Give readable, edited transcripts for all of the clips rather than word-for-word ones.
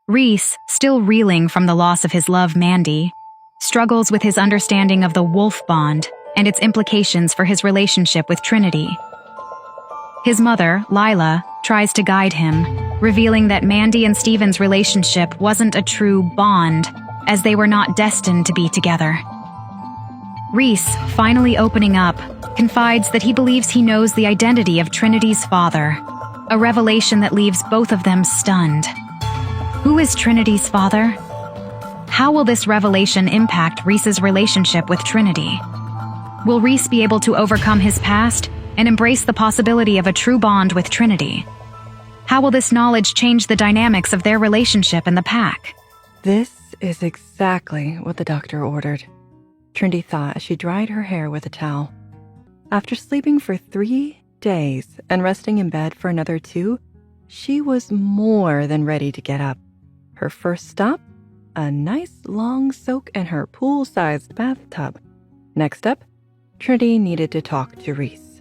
Reese, still reeling from the loss of his love, Mandy, struggles with his understanding of the wolf bond and its implications for his relationship with Trinity. His mother, Lila, tries to guide him, revealing that Mandy and Steven's relationship wasn't a true bond, as they were not destined to be together. Reese, finally opening up, confides that he believes he knows the identity of Trinity's father, a revelation that leaves both of them stunned. Who is Trinity's father? How will this revelation impact Reese's relationship with Trinity? Will Reese be able to overcome his past and embrace the possibility of a true bond with Trinity? How will this knowledge change the dynamics of their relationship in the pack? This is exactly what the doctor ordered, Trinity thought as she dried her hair with a towel. After sleeping for 3 days and resting in bed for another 2, she was more than ready to get up. Her first stop, a nice long soak in her pool-sized bathtub. Next up, Trinity needed to talk to Reese.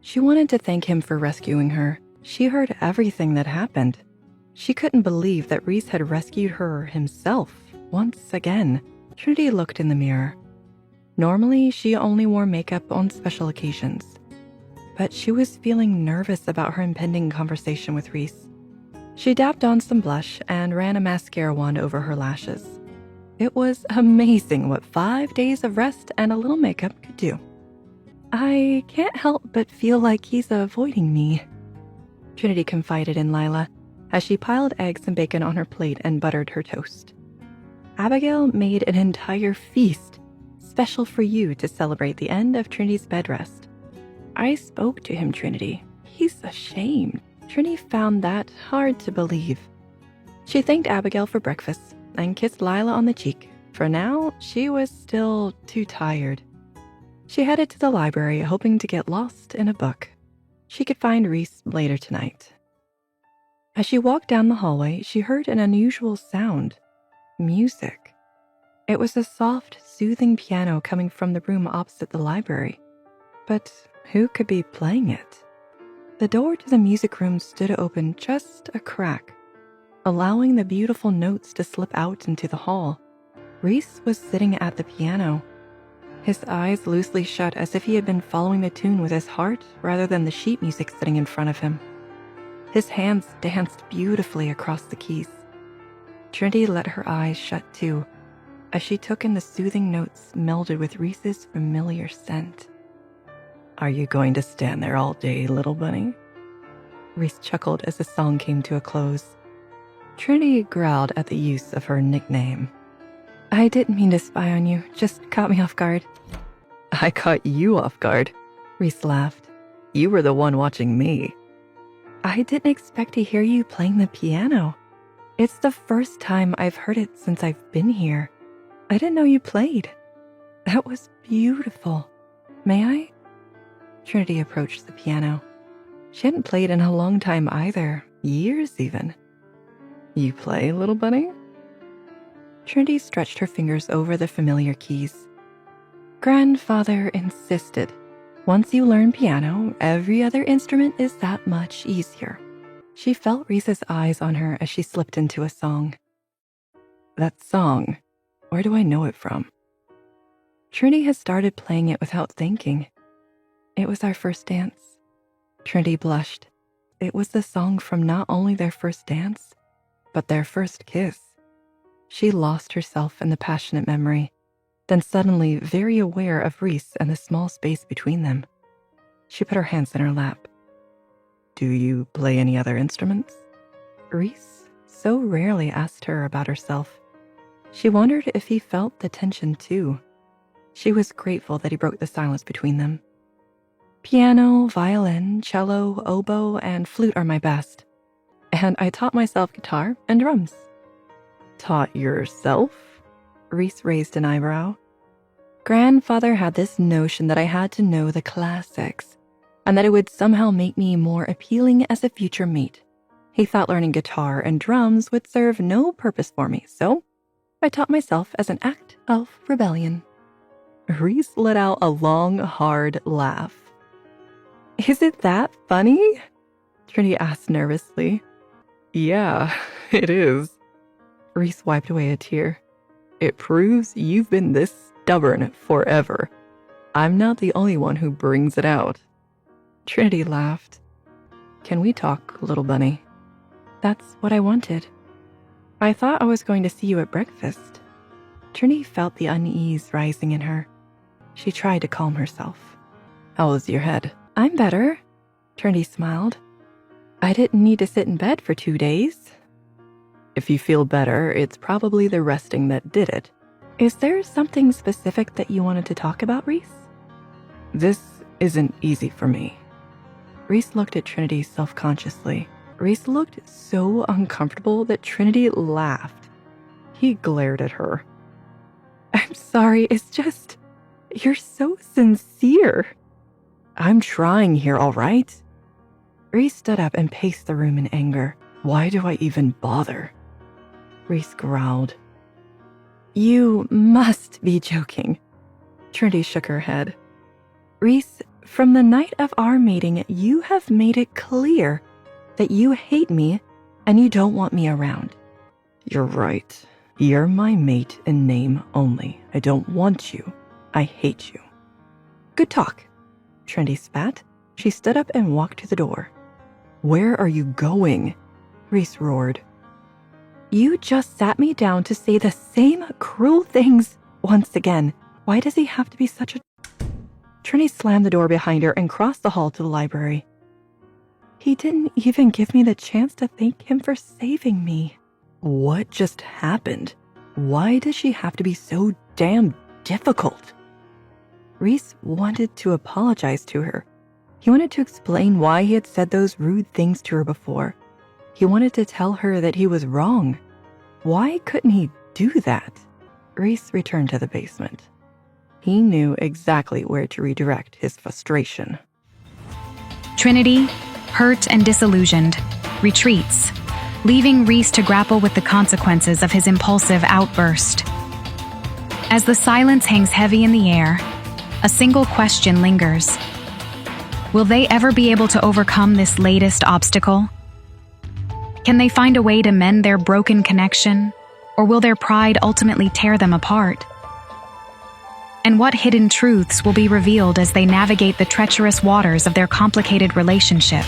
She wanted to thank him for rescuing her. She heard everything that happened. She couldn't believe that Reese had rescued her himself once again. Trinity looked in the mirror. Normally, she only wore makeup on special occasions, but she was feeling nervous about her impending conversation with Reese. She dabbed on some blush and ran a mascara wand over her lashes. It was amazing what 5 days of rest and a little makeup could do. I can't help but feel like he's avoiding me, Trinity confided in Lila as she piled eggs and bacon on her plate and buttered her toast. Abigail made an entire feast, special for you to celebrate the end of Trinity's bed rest. I spoke to him, Trinity. He's ashamed. Trinity found that hard to believe. She thanked Abigail for breakfast and kissed Lila on the cheek. For now, she was still too tired. She headed to the library, hoping to get lost in a book. She could find Reese later tonight. As she walked down the hallway, she heard an unusual sound. Music. It was a soft, soothing piano coming from the room opposite the library. But who could be playing it? The door to the music room stood open just a crack, allowing the beautiful notes to slip out into the hall. Reese was sitting at the piano, his eyes loosely shut as if he had been following the tune with his heart rather than the sheet music sitting in front of him. His hands danced beautifully across the keys. Trinity let her eyes shut too, as she took in the soothing notes melded with Reese's familiar scent. "Are you going to stand there all day, little bunny?" Reese chuckled as the song came to a close. Trinity growled at the use of her nickname. "I didn't mean to spy on you, just caught me off guard." "I caught you off guard," Reese laughed. "You were the one watching me." "I didn't expect to hear you playing the piano. It's the first time I've heard it since I've been here. I didn't know you played. That was beautiful. May I?" Trinity approached the piano. She hadn't played in a long time either, years even. "You play, little bunny?" Trinity stretched her fingers over the familiar keys. "Grandfather insisted. Once you learn piano, every other instrument is that much easier." She felt Reese's eyes on her as she slipped into a song. "That song, where do I know it from?" Trinity had started playing it without thinking. "It was our first dance." Trinity blushed. It was the song from not only their first dance, but their first kiss. She lost herself in the passionate memory, then suddenly very aware of Reese and the small space between them. She put her hands in her lap. "Do you play any other instruments?" Reese so rarely asked her about herself. She wondered if he felt the tension too. She was grateful that he broke the silence between them. "Piano, violin, cello, oboe, and flute are my best. And I taught myself guitar and drums." "Taught yourself?" Reese raised an eyebrow. "Grandfather had this notion that I had to know the classics, and that it would somehow make me more appealing as a future mate. He thought learning guitar and drums would serve no purpose for me, so I taught myself as an act of rebellion." Reese let out a long, hard laugh. "Is it that funny?" Trinity asked nervously. "Yeah, it is," Reese wiped away a tear. It proves you've been this stubborn forever. I'm not the only one who brings it out. Trinity laughed. Can we talk, little bunny? That's what I wanted. I thought I was going to see you at breakfast. Trinity felt the unease rising in her. She tried to calm herself. How is your head? I'm better. Trinity smiled. I didn't need to sit in bed for 2 days. If you feel better, it's probably the resting that did it. Is there something specific that you wanted to talk about, Reese? This isn't easy for me. Reese looked at Trinity self-consciously. Reese looked so uncomfortable that Trinity laughed. He glared at her. I'm sorry, it's just, you're so sincere. I'm trying here, all right? Reese stood up and paced the room in anger. Why do I even bother? Reese growled. You must be joking. Trinity shook her head. Reese, from the night of our meeting, you have made it clear that you hate me and you don't want me around. You're right. You're my mate in name only. I don't want you. I hate you. Good talk. Trinity spat. She stood up and walked to the door. Where are you going? Reese roared. You just sat me down to say the same cruel things once again. Why does he have to be such a... Trinity slammed the door behind her and crossed the hall to the library. He didn't even give me the chance to thank him for saving me. What just happened? Why does she have to be so damn difficult? Reese wanted to apologize to her. He wanted to explain why he had said those rude things to her before. He wanted to tell her that he was wrong. Why couldn't he do that? Reese returned to the basement. He knew exactly where to redirect his frustration. Trinity, hurt and disillusioned, retreats, leaving Reese to grapple with the consequences of his impulsive outburst. As the silence hangs heavy in the air, a single question lingers. Will they ever be able to overcome this latest obstacle? Can they find a way to mend their broken connection, or will their pride ultimately tear them apart? And what hidden truths will be revealed as they navigate the treacherous waters of their complicated relationship?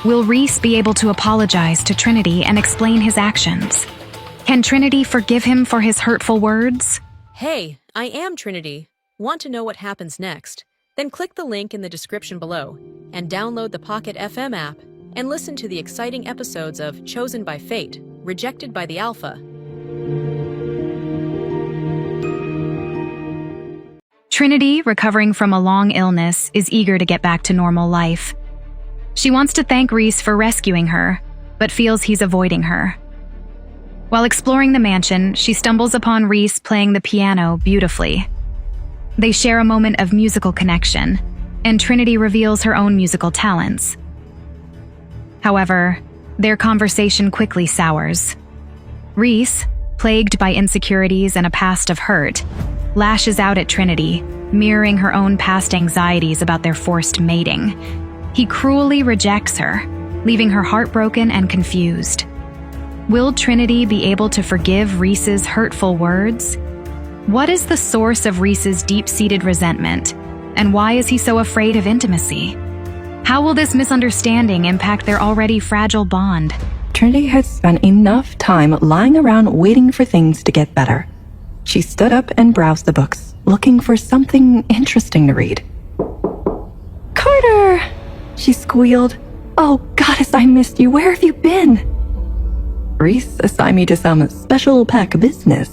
Will Reese be able to apologize to Trinity and explain his actions? Can Trinity forgive him for his hurtful words? Hey, I am Trinity. Want to know what happens next? Then click the link in the description below and download the Pocket FM app and listen to the exciting episodes of Chosen by Fate, Rejected by the Alpha. Trinity, recovering from a long illness, is eager to get back to normal life. She wants to thank Reese for rescuing her, but feels he's avoiding her. While exploring the mansion, she stumbles upon Reese playing the piano beautifully. They share a moment of musical connection, and Trinity reveals her own musical talents. However, their conversation quickly sours. Reese, plagued by insecurities and a past of hurt, lashes out at Trinity, mirroring her own past anxieties about their forced mating. He cruelly rejects her, leaving her heartbroken and confused. Will Trinity be able to forgive Reese's hurtful words? What is the source of Reese's deep-seated resentment, and why is he so afraid of intimacy? How will this misunderstanding impact their already fragile bond? Trinity had spent enough time lying around waiting for things to get better. She stood up and browsed the books, looking for something interesting to read. Carter! She squealed. Oh, goddess, I missed you. Where have you been? Reese assigned me to some special pack business.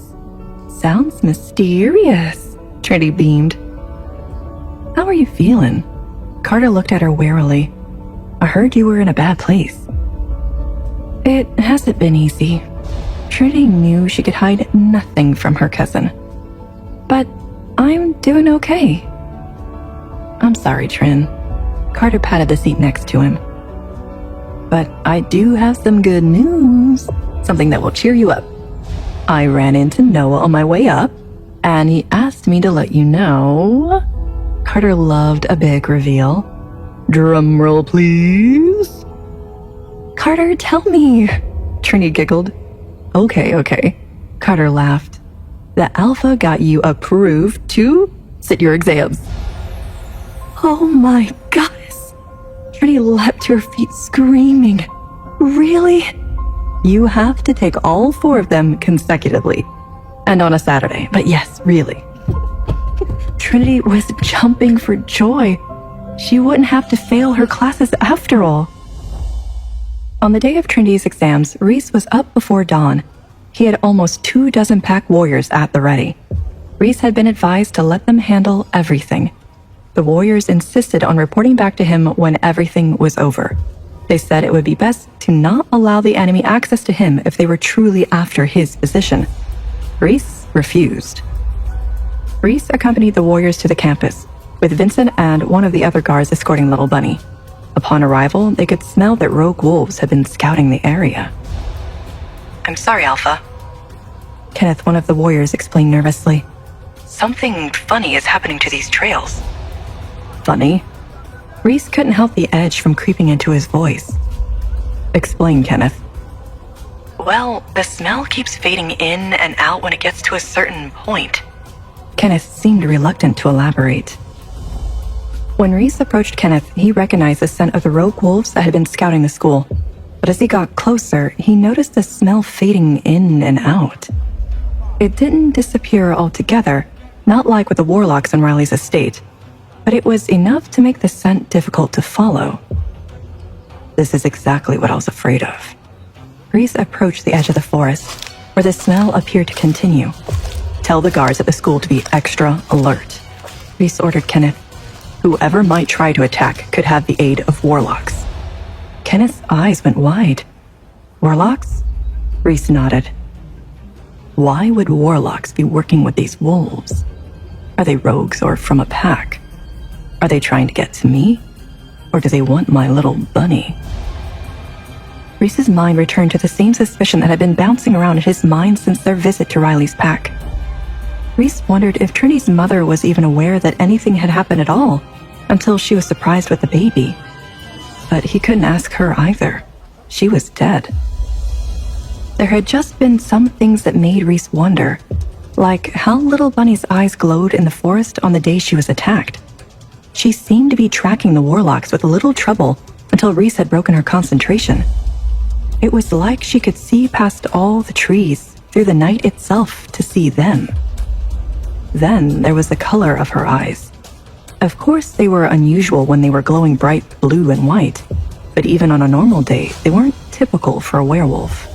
Sounds mysterious. Trinity beamed. How are you feeling? Carter looked at her warily. I heard you were in a bad place. It hasn't been easy. Trinity knew she could hide nothing from her cousin. But I'm doing okay. I'm sorry, Trin. Carter patted the seat next to him. But I do have some good news. Something that will cheer you up. I ran into Noah on my way up, and he asked me to let you know. Carter loved a big reveal. Drum roll, please. Carter, tell me. Trinity giggled. Okay. Carter laughed. The Alpha got you approved to sit your exams. Oh my goddess. Trinity leapt to her feet screaming. Really? You have to take all 4 of them consecutively. And on a Saturday, but yes, really. Trinity was jumping for joy. She wouldn't have to fail her classes after all. On the day of Trinity's exams, Reese was up before dawn. He had almost 24 pack warriors at the ready. Reese had been advised to let them handle everything. The warriors insisted on reporting back to him when everything was over. They said it would be best to not allow the enemy access to him if they were truly after his position. Reese refused. Reese accompanied the warriors to the campus, with Vincent and one of the other guards escorting Little Bunny. Upon arrival, they could smell that rogue wolves had been scouting the area. I'm sorry, Alpha. Kenneth, one of the warriors, explained nervously. Something funny is happening to these trails. Funny? Reese couldn't help the edge from creeping into his voice. Explain, Kenneth. Well, the smell keeps fading in and out when it gets to a certain point. Kenneth seemed reluctant to elaborate. When Reese approached Kenneth, he recognized the scent of the rogue wolves that had been scouting the school. But as he got closer, he noticed the smell fading in and out. It didn't disappear altogether, not like with the warlocks in Riley's estate, but it was enough to make the scent difficult to follow. This is exactly what I was afraid of. Reese approached the edge of the forest, where the smell appeared to continue. Tell the guards at the school to be extra alert, Reese ordered Kenneth. Whoever might try to attack could have the aid of warlocks. Kenneth's eyes went wide. Warlocks? Reese nodded. Why would warlocks be working with these wolves? Are they rogues or from a pack? Are they trying to get to me? Or do they want my little bunny? Reese's mind returned to the same suspicion that had been bouncing around in his mind since their visit to Riley's pack. Reese wondered if Trinity's mother was even aware that anything had happened at all until she was surprised with the baby. But he couldn't ask her either. She was dead. There had just been some things that made Reese wonder, like how Little Bunny's eyes glowed in the forest on the day she was attacked. She seemed to be tracking the warlocks with little trouble until Reese had broken her concentration. It was like she could see past all the trees, through the night itself, to see them. Then there was the color of her eyes. Of course, they were unusual when they were glowing bright blue and white, but even on a normal day, they weren't typical for a werewolf.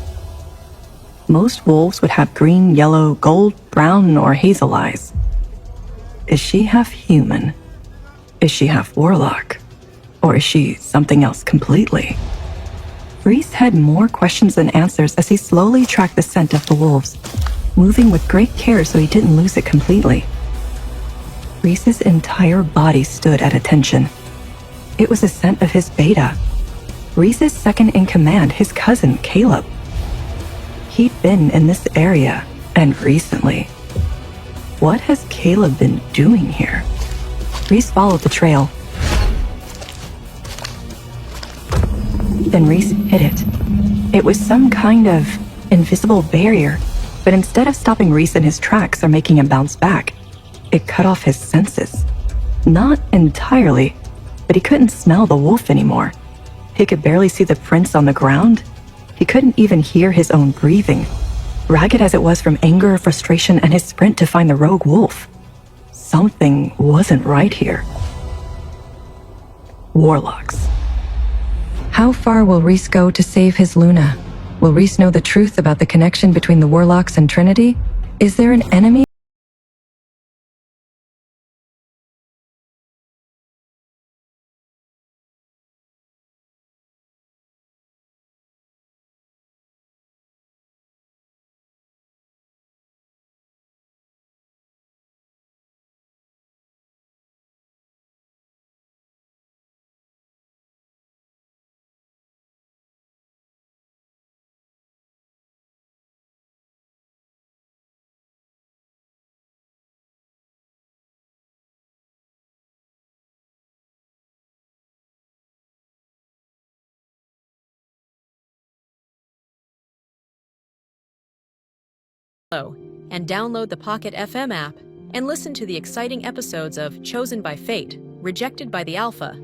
Most wolves would have green, yellow, gold, brown, or hazel eyes. Is she half human? Is she half warlock? Or is she something else completely? Reese had more questions than answers as he slowly tracked the scent of the wolves, moving with great care so he didn't lose it completely. Reese's entire body stood at attention. It was the scent of his beta. Reese's second in command, his cousin, Caleb. He'd been in this area, and recently. What has Caleb been doing here? Reese followed the trail. Then Reese hit it. It was some kind of invisible barrier, but instead of stopping Reese in his tracks or making him bounce back, it cut off his senses. Not entirely, but he couldn't smell the wolf anymore. He could barely see the prints on the ground. He couldn't even hear his own breathing, ragged as it was from anger, frustration, and his sprint to find the rogue wolf. Something wasn't right here. Warlocks. How far will Reese go to save his Luna? Will Reese know the truth about the connection between the warlocks and Trinity? Is there an enemy and download the Pocket FM app and listen to the exciting episodes of Chosen by Fate, Rejected by the Alpha,